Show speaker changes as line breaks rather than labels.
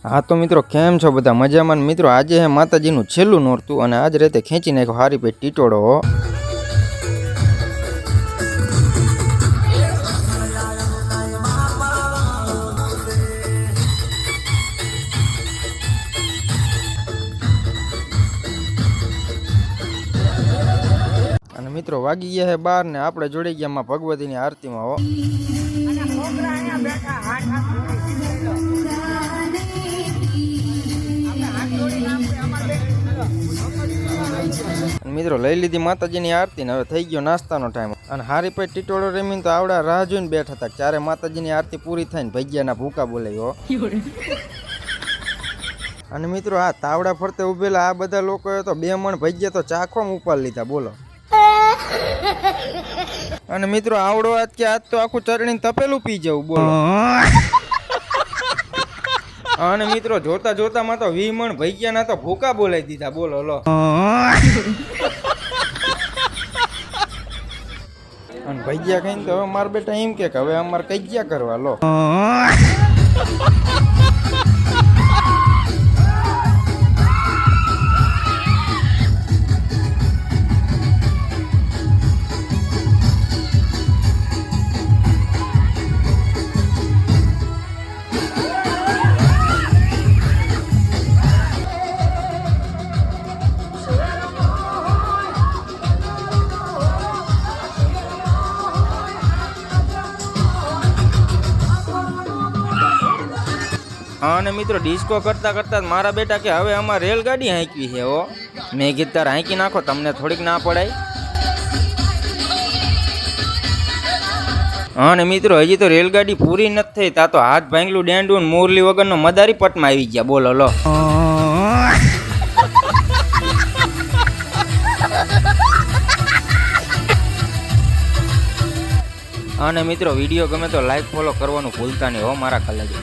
हाँ तो मित्रों केम छो बधा मजामां। मित्रों आज है माताजीनु छेल्लुं नोरतुं अने आज राते खेंची नाख्यो हारी पेट टीटोड़ो। अने मित्रों वागी गया है 12 ने आपणे जोड़ी गया मां भगवतीनी आरतीमां हो। मित्रों लई लीधी माताजीनी आरती ने हवे थई गयो नाસ્તાનો टाइम अने हारी पेट टीटोळो रमीने तो आवड़ा राह जोईने बैठा था क्यारे माताजीनी आरती पूरी थईने भैयाना भूका बोलायो। अने मित्रों आ तावड़ा फरते उभेला आ बधा लोकोए तो 2 मण भैया तो चाखवामां उपाડી लीधा बोलो। अने मित्रों आवड़ो आज के आज तो आखुं चरणी तपेલું पी जाऊं बोलो। अने मित्रों जोता जोता में तो 20 मण भैयाना तो भूका बोलाई दीधा बोलो लो। अने भैया कहीने तो मार बेटा एम के हवे अमार कजिया करवा लो। हाँ मित्रों डिस्को करता करता मारा बेटा के हवे अमार रेलगाड़ी हांकवी है हो। मैं कीधुं तार हांकी नाखो तमने थोड़ीक ना पड़ाय। हाँ ने मित्रों हजी तो रेलगाड़ी पूरी नथी थई ता तो हाथ भांगलू डेंडू मोरली वगरनो मदारी पटमां आवी गया बोलो लो। हाँ ने मित्रों वीडियो गमे तो लाइक फॉलो करवानुं भूलता नहीं हो मारा कलेजा।